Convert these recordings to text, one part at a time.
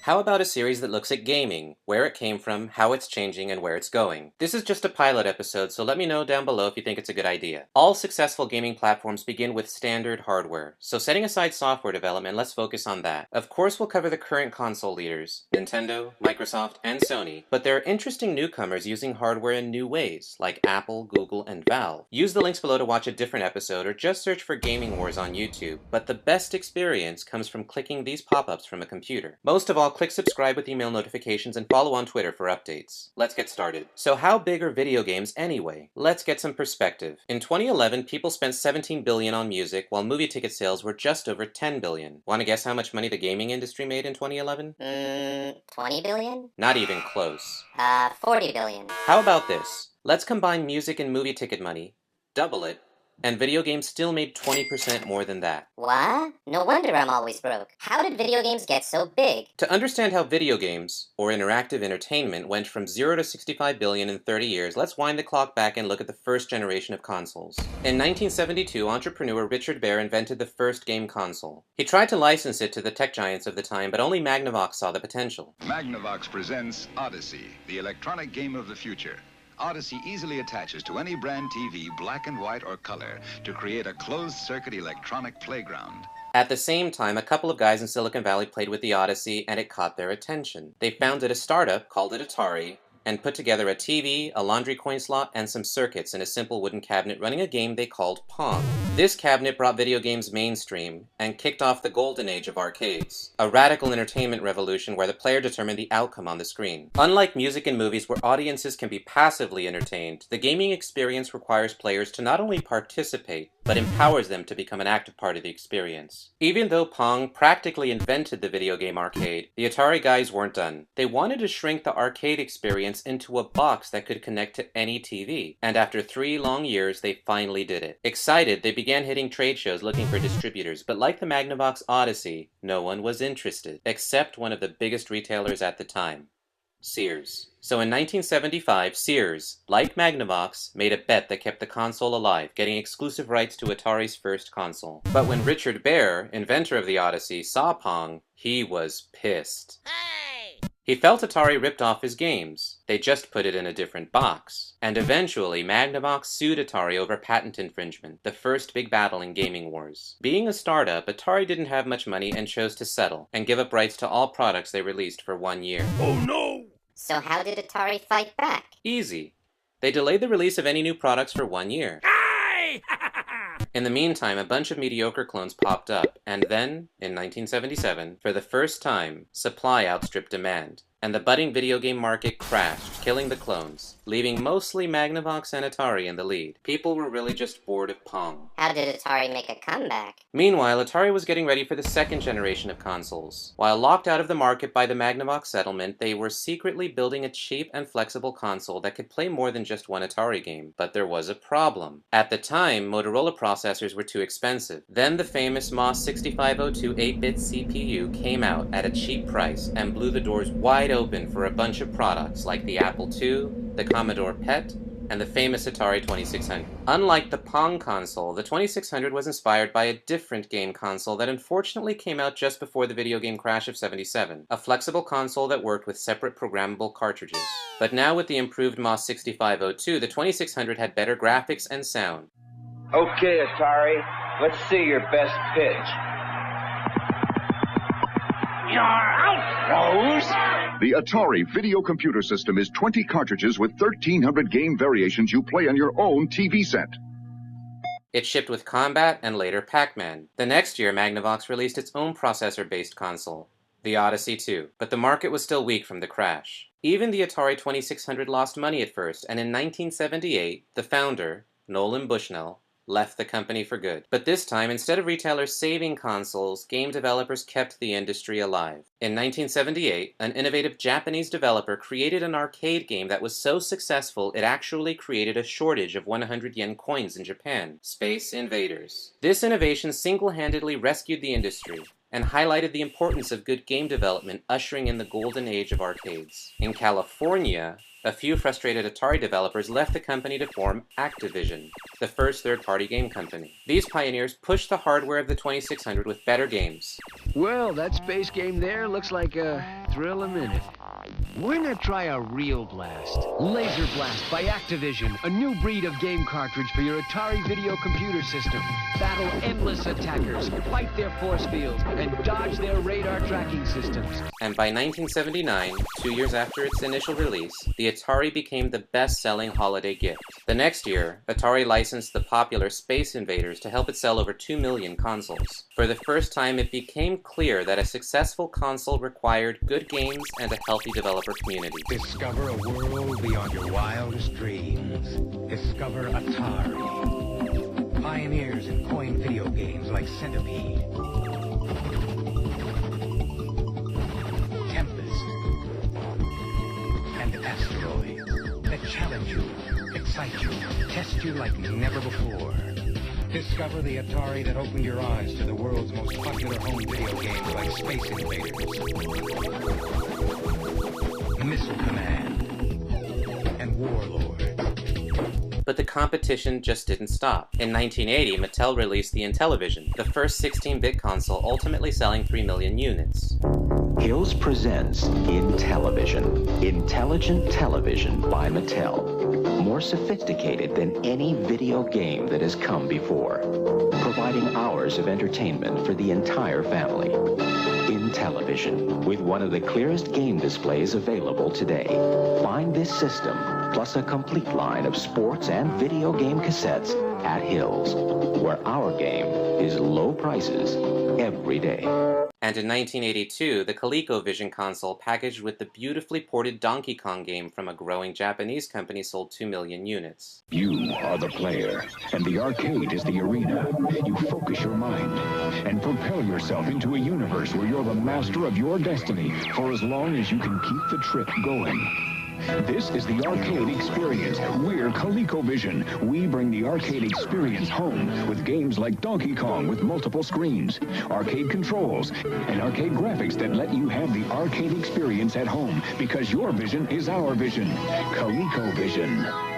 How about a series that looks at gaming, where it came from, how it's changing, and where it's going? This is just a pilot episode, so let me know down below if you think it's a good idea. All successful gaming platforms begin with standard hardware, so setting aside software development, let's focus on that. Of course, we'll cover the current console leaders, Nintendo, Microsoft, and Sony, but there are interesting newcomers using hardware in new ways, like Apple, Google, and Valve. Use the links below to watch a different episode, or just search for Gaming Wars on YouTube, but the best experience comes from clicking these pop-ups from a computer. Most of all, click subscribe with email notifications and follow on Twitter for updates. Let's get started. So how big are video games anyway? Let's get some perspective. In 2011, people spent $17 billion on music, while movie ticket sales were just over $10 billion. Want to guess how much money the gaming industry made in 2011? 20 billion? Not even close. 40 billion. How about this? Let's combine music and movie ticket money, double it, and video games still made 20% more than that. What? No wonder I'm always broke. How did video games get so big? To understand how video games, or interactive entertainment, went from 0 to 65 billion in 30 years, let's wind the clock back and look at the first generation of consoles. In 1972, entrepreneur Richard Baer invented the first game console. He tried to license it to the tech giants of the time, but only Magnavox saw the potential. Magnavox presents Odyssey, the electronic game of the future. Odyssey easily attaches to any brand TV, black and white or color, to create a closed-circuit electronic playground. At the same time, a couple of guys in Silicon Valley played with the Odyssey, and it caught their attention. They founded a startup, called it ATARI, and put together a TV, a laundry coin slot, and some circuits in a simple wooden cabinet running a game they called Pong. This cabinet brought video games mainstream, and kicked off the golden age of arcades, a radical entertainment revolution where the player determined the outcome on the screen. Unlike music and movies where audiences can be passively entertained, the gaming experience requires players to not only participate, but empowers them to become an active part of the experience. Even though Pong practically invented the video game arcade, the Atari guys weren't done. They wanted to shrink the arcade experience into a box that could connect to any TV, and after 3 long years, they finally did it. Excited, they began hitting trade shows looking for distributors, but like the Magnavox Odyssey, no one was interested, except one of the biggest retailers at the time, Sears. So in 1975, Sears, like Magnavox, made a bet that kept the console alive, getting exclusive rights to Atari's first console. But when Richard Baer, inventor of the Odyssey, saw Pong, he was pissed. He felt Atari ripped off his games. They just put it in a different box. And eventually, Magnavox sued Atari over patent infringement, the first big battle in gaming wars. Being a startup, Atari didn't have much money and chose to settle, and give up rights to all products they released for 1 year. Oh no! So how did Atari fight back? Easy. They delayed the release of any new products for 1 year. In the meantime, a bunch of mediocre clones popped up, and then, in 1977, for the first time, supply outstripped demand, and the budding video game market crashed, killing the clones, leaving mostly Magnavox and Atari in the lead. People were really just bored of Pong. How did Atari make a comeback? Meanwhile, Atari was getting ready for the second generation of consoles. While locked out of the market by the Magnavox settlement, they were secretly building a cheap and flexible console that could play more than just one Atari game. But there was a problem. At the time, Motorola processors were too expensive. Then the famous MOS 6502 8-bit CPU came out at a cheap price and blew the doors wide open for a bunch of products like the Apple II, the Commodore PET, and the famous Atari 2600. Unlike the Pong console, the 2600 was inspired by a different game console that unfortunately came out just before the video game crash of '77, a flexible console that worked with separate programmable cartridges. But now with the improved MOS 6502, the 2600 had better graphics and sound. Okay, Atari, let's see your best pitch. You're out, Rose! The Atari video computer system is 20 cartridges with 1,300 game variations you play on your own TV set. It shipped with Combat and later Pac-Man. The next year, Magnavox released its own processor-based console, the Odyssey 2, but the market was still weak from the crash. Even the Atari 2600 lost money at first, and in 1978, the founder, Nolan Bushnell, left the company for good. But this time, instead of retailers saving consoles, game developers kept the industry alive. In 1978, an innovative Japanese developer created an arcade game that was so successful it actually created a shortage of 100 yen coins in Japan, Space Invaders. This innovation single-handedly rescued the industry and highlighted the importance of good game development, ushering in the golden age of arcades. In California, A few frustrated Atari developers left the company to form Activision, the first third-party game company. These pioneers pushed the hardware of the 2600 with better games. Well, that space game there looks like a thrill a minute. Why not try a real blast? Laser Blast by Activision, a new breed of game cartridge for your Atari video computer system. Battle endless attackers, fight their force fields, and dodge their radar tracking systems. And by 1979, 2 years after its initial release, the Atari became the best-selling holiday gift. The next year, Atari licensed the popular Space Invaders to help it sell over 2 million consoles. For the first time, it became clear that a successful console required good games and a healthy developer community. Discover a world beyond your wildest dreams. Discover Atari. Pioneers in coin video games like Centipede, Tempest, and Asteroid that challenge you, excite you, test you like never before. Discover the Atari that opened your eyes to the world's most popular home video games like Space Invaders, Missile Command, and Warlord. But the competition just didn't stop. In 1980, Mattel released the Intellivision, the first 16-bit console, ultimately selling 3 million units. Hills presents Intellivision, intelligent television by Mattel. More sophisticated than any video game that has come before, providing hours of entertainment for the entire family. Intellivision, with one of the clearest game displays available today. Find this system, plus a complete line of sports and video game cassettes at Hills, where our game is low prices every day. And in 1982, the ColecoVision console packaged with the beautifully ported Donkey Kong game from a growing Japanese company sold 2 million units. You are the player, and the arcade is the arena. You focus your mind and propel yourself into a universe where you're the master of your destiny for as long as you can keep the trip going. This is the arcade experience. We're ColecoVision. We bring the arcade experience home with games like Donkey Kong with multiple screens, arcade controls, and arcade graphics that let you have the arcade experience at home because your vision is our vision. ColecoVision.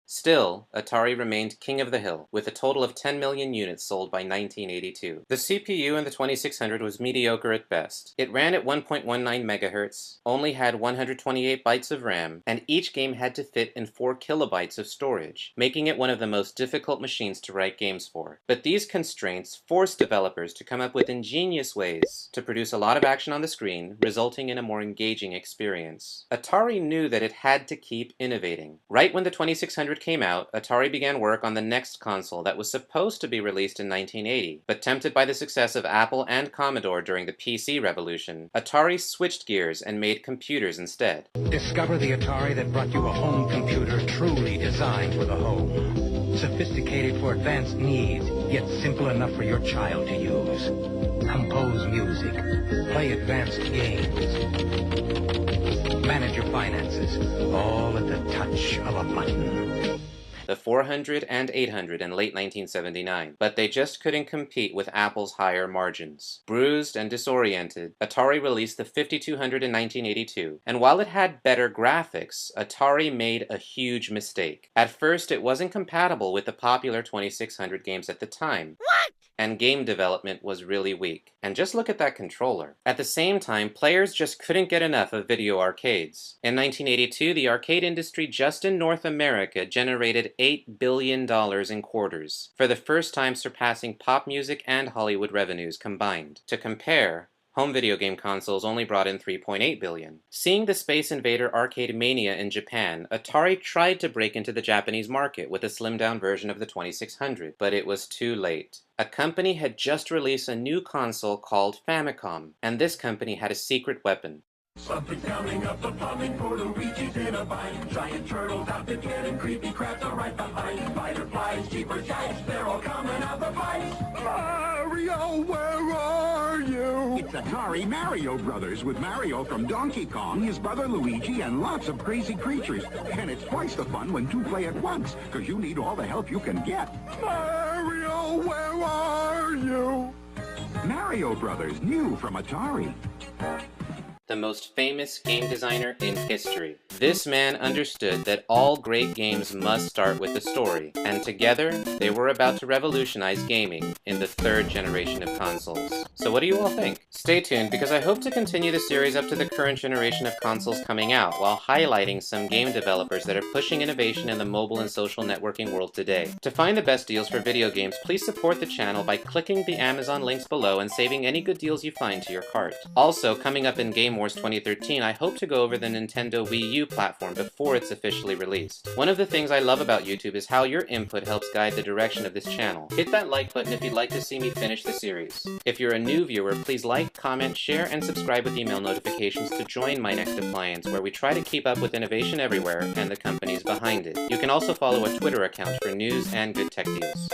Still, Atari remained king of the hill, with a total of 10 million units sold by 1982. The CPU in the 2600 was mediocre at best. It ran at 1.19 MHz, only had 128 bytes of RAM, and each game had to fit in 4 kilobytes of storage, making it one of the most difficult machines to write games for. But these constraints forced developers to come up with ingenious ways to produce a lot of action on the screen, resulting in a more engaging experience. Atari knew that it had to keep innovating. Right when the 2600 came out, Atari began work on the next console that was supposed to be released in 1980, but tempted by the success of Apple and Commodore during the PC revolution, Atari switched gears and made computers instead. Discover the Atari that brought you a home computer truly designed for the home. Sophisticated for advanced needs, yet simple enough for your child to use. Compose music, play advanced games, manage your finances, all at the touch of a button. The 400 and 800 in late 1979, but they just couldn't compete with Apple's higher margins. Bruised and disoriented, Atari released the 5200 in 1982, and while it had better graphics, Atari made a huge mistake. At first, it wasn't compatible with the popular 2600 games at the time. What? And game development was really weak. And just look at that controller. At the same time, players just couldn't get enough of video arcades. In 1982, the arcade industry just in North America generated $8 billion in quarters, for the first time surpassing pop music and Hollywood revenues combined. To compare, home video game consoles only brought in $3.8 billion. Seeing the Space Invader arcade mania in Japan, Atari tried to break into the Japanese market with a slimmed-down version of the 2600, but it was too late. A company had just released a new console called Famicom, and this company had a secret weapon. Something coming up the plumbing for Luigi's in a bind. Giant turtles out to get him, creepy crabs are right behind. Spider flies, jeepers guys, they're all coming out the pipes. Mario, where are you? It's Atari Mario Brothers with Mario from Donkey Kong, his brother Luigi, and lots of crazy creatures. And it's twice the fun when two play at once, because you need all the help you can get. Mario, where are you? Mario Brothers, new from Atari. the most famous game designer in history. This man understood that all great games must start with a story, and together, they were about to revolutionize gaming in the third generation of consoles. So what do you all think? Stay tuned, because I hope to continue the series up to the current generation of consoles coming out, while highlighting some game developers that are pushing innovation in the mobile and social networking world today. To find the best deals for video games, please support the channel by clicking the Amazon links below and saving any good deals you find to your cart. Also, coming up in Game Wars 2013, I hope to go over the Nintendo Wii U platform before it's officially released. One of the things I love about YouTube is how your input helps guide the direction of this channel. Hit that like button if you'd like to see me finish the series. If you're a new viewer, please like, comment, share, and subscribe with email notifications to join my next appliance, where we try to keep up with innovation everywhere and the companies behind it. You can also follow a Twitter account for news and good tech deals.